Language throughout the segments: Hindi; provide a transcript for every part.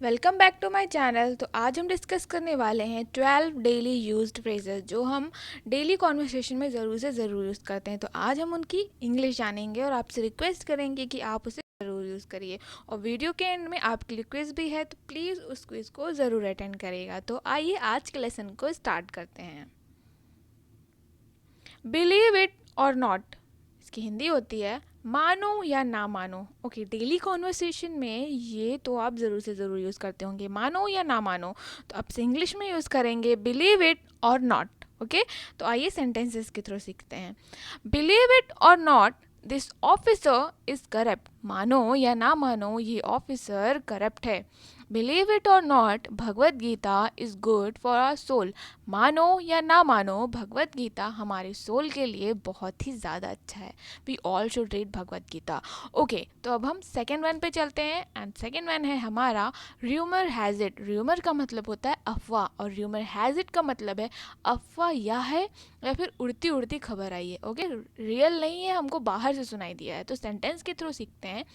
Welcome back to my channel. तो आज हम डिस्कस करने वाले हैं 12 डेली यूज्ड फ्रेजेस जो हम डेली कॉन्वर्सेशन में ज़रूर से ज़रूर यूज़ करते हैं। तो आज हम उनकी इंग्लिश जानेंगे और आपसे रिक्वेस्ट करेंगे कि आप उसे ज़रूर यूज़ करिए। और वीडियो के एंड में आपके लिए क्विज़ भी है, तो प्लीज़ उस क्विज़ को ज़रूर अटेंड करिएगा। तो आइए आज के लेसन को स्टार्ट करते हैं। बिलीव इट और नॉट, इसकी हिंदी होती है मानो या ना मानो। ओके, डेली कॉन्वर्सेशन में ये तो आप ज़रूर से ज़रूर यूज़ करते होंगे, मानो या ना मानो। तो अब से इंग्लिश में यूज़ करेंगे believe it or not. Okay, तो आइए सेंटेंसेस के थ्रू सीखते हैं। Believe it or not, this officer is corrupt. मानो या ना मानो, ये ऑफिसर करप्ट है। Believe it or not, Bhagavad Gita is good for our soul. मानो या ना मानो, भगवत गीता हमारे सोल के लिए बहुत ही ज़्यादा अच्छा है। We all should read Bhagavad Gita. Okay, तो अब हम सेकेंड वन पे चलते हैं एंड सेकेंड वन है हमारा र्यूमर हैज़ इट। र्यूमर का मतलब होता है अफवाह और र्यूमर हैज़ इट का मतलब है अफवाह या फिर उड़ती उड़ती खबर आई है। ओके, रियल नहीं है, हमको बाहर से सुनाई दिया है। तो सेंटेंस के थ्रू सीखते हैं।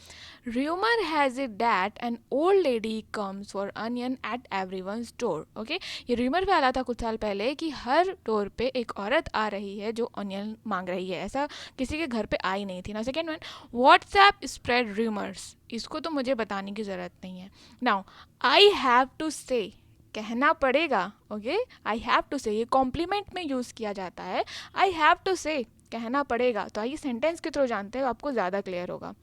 Rumour has it that an old lady comes for onion at everyone store. Okay, ये र्यूमर फैला था कुछ साल पहले कि हर डोर पे एक औरत आ रही है जो ऑनियन मांग रही है। ऐसा किसी के घर पे आई नहीं थी ना। Second one, WhatsApp spread rumours. इसको तो मुझे बताने की ज़रूरत नहीं है। नाउ आई हैव टू से, कहना पड़ेगा। ओके, आई हैव टू से, ये कॉम्प्लीमेंट में यूज़ किया जाता है। आई हैव टू से, कहना पड़ेगा। तो आइए सेंटेंस के थ्रू जानते हैं, आपको ज़्यादा क्लियर होगा।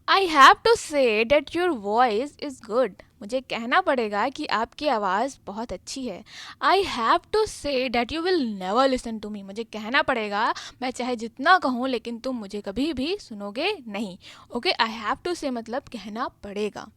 I have to say that your voice is good. मुझे कहना पड़ेगा कि आपकी आवाज़ बहुत अच्छी है। I have to say that you will never listen to me. मुझे कहना पड़ेगा, मैं चाहे जितना कहूँ लेकिन तुम मुझे कभी भी सुनोगे नहीं। ओके, आई हैव टू से मतलब कहना पड़ेगा।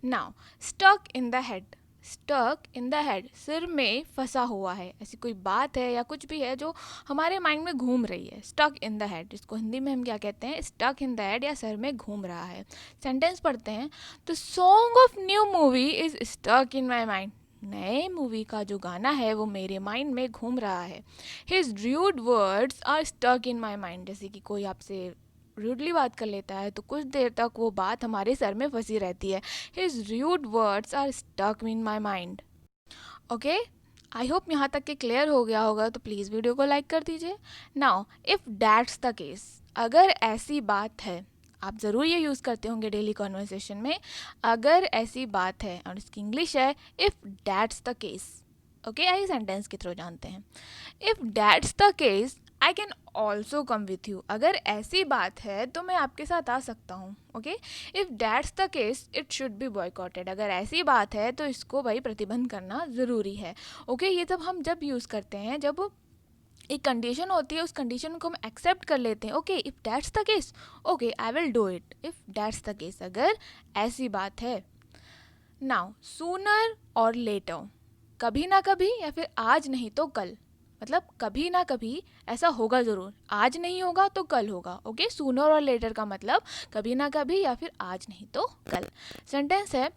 Now stuck in the head. Stuck in the head, सिर में फंसा हुआ है। ऐसी कोई बात है या कुछ भी है जो हमारे माइंड में घूम रही है। स्टक इन द हेड, इसको हिंदी में हम क्या कहते हैं? स्टक इन द हेड या सर में घूम रहा है। सेंटेंस पढ़ते हैं। The song of new movie is stuck in my mind. नए मूवी का जो गाना है वो मेरे माइंड में घूम रहा है। His rude words are stuck in my mind. जैसे कि कोई आपसे रूडली बात कर लेता है तो कुछ देर तक वो बात हमारे सर में फंसी रहती है। His rude words are stuck in my mind. Okay, I hope यहाँ तक के क्लियर हो गया होगा, तो प्लीज़ वीडियो को लाइक कर दीजिए। Now if that's the case, अगर ऐसी बात है, आप ज़रूर ये यूज़ करते होंगे डेली कॉन्वर्सेशन में। अगर ऐसी बात है, और इसकी इंग्लिश है if that's the case. Okay, आइए सेंटेंस के थ्रू जानते हैं। If that's the case I can also come with you. अगर ऐसी बात है तो मैं आपके साथ आ सकता हूँ। Okay, if that's the case it should be boycotted. अगर ऐसी बात है तो इसको भाई प्रतिबंध करना ज़रूरी है। ओके, ये तब हम जब यूज़ करते हैं जब एक कंडीशन होती है, उस कंडीशन को हम एक्सेप्ट कर लेते हैं। Okay, if that's the case, okay I will do it. If that's the case, अगर ऐसी बात है। नाउ सूनर और लेटर, कभी ना कभी या फिर आज नहीं तो कल। मतलब कभी ना कभी ऐसा होगा ज़रूर, आज नहीं होगा तो कल होगा। ओके, सूनर और लेटर का मतलब कभी ना कभी या फिर आज नहीं तो कल। सेंटेंस है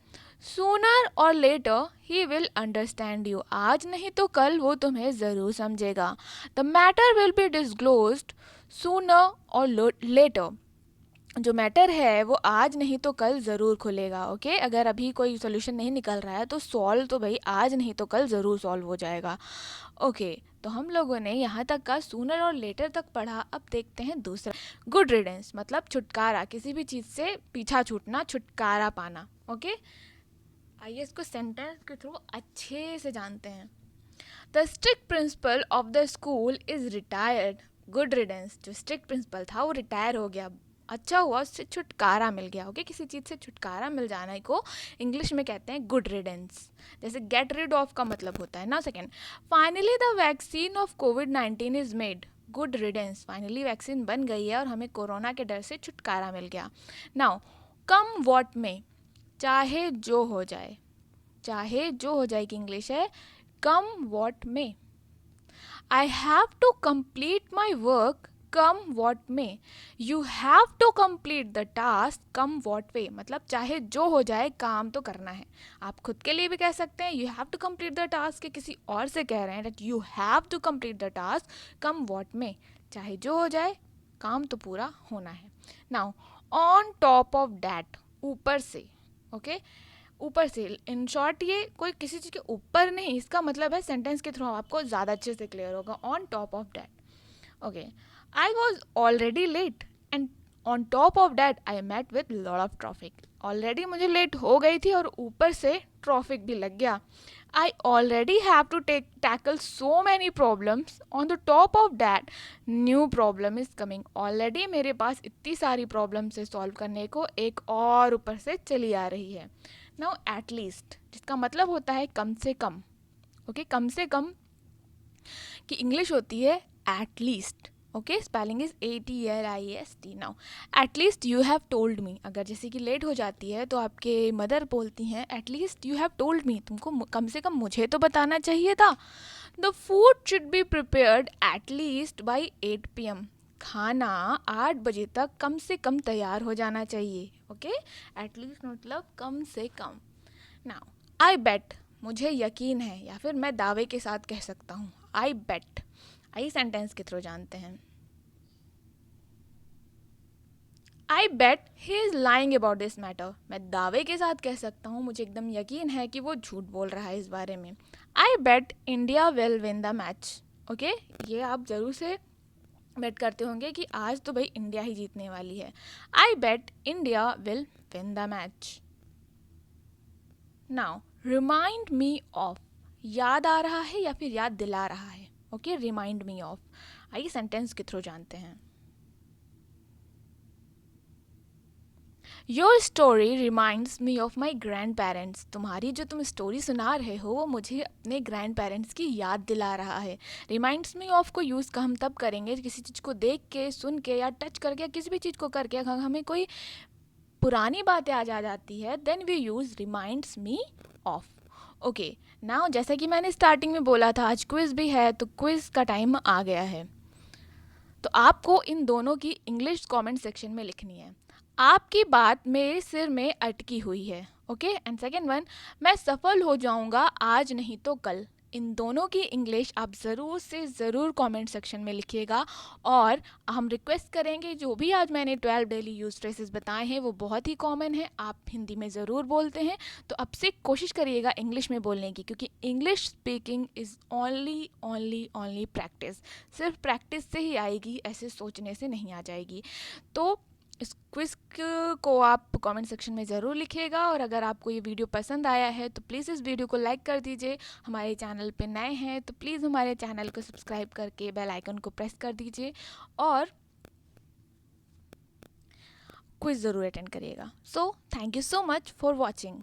sooner or later he will understand you. आज नहीं तो कल वो तुम्हें ज़रूर समझेगा। The matter will be disclosed sooner or later. जो मैटर है वो आज नहीं तो कल ज़रूर खुलेगा। ओके, अगर अभी कोई सोल्यूशन नहीं निकल रहा है तो सॉल्व तो भाई आज नहीं तो कल ज़रूर सॉल्व हो जाएगा। ओके, तो हम लोगों ने यहाँ तक का सूनर और लेटर तक पढ़ा। अब देखते हैं दूसरा। गुड रिडेंस मतलब छुटकारा, किसी भी चीज़ से पीछा छूटना, छुटकारा पाना। ओके, आइए इसको सेंटेंस के थ्रू अच्छे से जानते हैं। The strict principle of the school is retired. Good riddance, जो स्ट्रिक्ट प्रिंसिपल था वो रिटायर हो गया। अच्छा हुआ, उससे छुटकारा मिल गया। ओके, किसी चीज़ से छुटकारा मिल जाने को इंग्लिश में कहते हैं गुड रिडेंस। जैसे गेट रिड ऑफ का मतलब होता है ना। Second, finally the vaccine of covid is made. Good riddance, finally vaccine बन गई है और हमें कोरोना के डर से छुटकारा मिल गया। नाउ कम वॉट में, चाहे जो हो जाए। चाहे जो हो जाए की इंग्लिश है come what may. I have to complete my work come what may. You have to complete the task come what way. मतलब चाहे जो हो जाए काम तो करना है। आप खुद के लिए भी कह सकते हैं you have to complete the task, किसी और से कह रहे हैं that you have to complete the task come what में। चाहे जो हो जाए काम तो पूरा होना है। Now on top of that, ऊपर से। ओके, ऊपर से, इन शॉर्ट ये कोई किसी चीज़ के ऊपर नहीं, इसका मतलब है सेंटेंस के थ्रू आपको ज़्यादा अच्छे से क्लियर होगा. On top of that, okay, I was already late and on top of that I met with lot of traffic. Already मुझे लेट हो गई थी और ऊपर से ट्रैफिक भी लग गया. I already have to tackle so many problems. On the top of that, new problem is coming. Already मेरे पास इतनी सारी problems है solve करने को, एक और ऊपर से चली आ रही है. Now at least, जिसका मतलब होता है कम से कम. ओके, कम से कम की इंग्लिश होती है at least. Okay, spelling is ATLIEST. Now at least you have told me. अगर जैसे कि लेट हो जाती है तो आपके मदर बोलती हैं at least you have told me, तुमको कम से कम मुझे तो बताना चाहिए था. The food should be prepared at least by 8 PM. खाना 8 बजे तक कम से कम तैयार हो जाना चाहिए. ओके, एटलीस्ट मतलब कम से कम. नाउ आई बेट, मुझे यकीन है या फिर मैं दावे के साथ कह सकता हूँ. आई बेट, आई सेंटेंस के थ्रू जानते हैं. I bet he is lying about this matter. मैं दावे के साथ कह सकता हूँ, मुझे एकदम यकीन है कि वो झूठ बोल रहा है इस बारे में. I bet India will win the match. Okay, ये आप ज़रूर से बेट करते होंगे कि आज तो भाई इंडिया ही जीतने वाली है. I bet India will win the match. Now remind me of, याद आ रहा है या फिर याद दिला रहा है. Okay, remind me of. आइए सेंटेंस के थ्रू जानते हैं. Your story reminds me of my grand parents. तुम्हारी जो तुम स्टोरी सुना रहे हो वो मुझे अपने ग्रैंड पेरेंट्स की याद दिला रहा है. रिमाइंड्स मी ऑफ को यूज़ का हम तब करेंगे किसी चीज़ को देख के, सुन के या टच करके, किसी भी चीज़ को करके अगर हमें कोई पुरानी बात याद आ जाती है then we use reminds me of. Okay, now जैसा कि मैंने स्टार्टिंग में बोला था आज क्विज़ भी है, तो क्विज़ का टाइम आ गया है. तो आपको इन दोनों की इंग्लिश कमेंट सेक्शन में लिखनी है. आपकी बात मेरे सिर में अटकी हुई है. ओके, एंड सेकेंड वन, मैं सफल हो जाऊंगा आज नहीं तो कल. इन दोनों की इंग्लिश आप ज़रूर से ज़रूर कमेंट सेक्शन में लिखिएगा. और हम रिक्वेस्ट करेंगे जो भी आज मैंने 12 डेली यूज फ्रेजेस बताए हैं वो बहुत ही कॉमन है, आप हिंदी में ज़रूर बोलते हैं, तो अब से कोशिश करिएगा इंग्लिश में बोलने की, क्योंकि English speaking is only only only practice. सिर्फ प्रैक्टिस से ही आएगी, ऐसे सोचने से नहीं आ जाएगी. तो इस क्विज़ को आप कमेंट सेक्शन में ज़रूर लिखिएगा. और अगर आपको ये वीडियो पसंद आया है तो प्लीज़ इस वीडियो को लाइक कर दीजिए. हमारे चैनल पे नए हैं तो प्लीज़ हमारे चैनल को सब्सक्राइब करके बेल आइकन को प्रेस कर दीजिए और क्विज़ ज़रूर अटेंड करिएगा. So thank you so much for watching.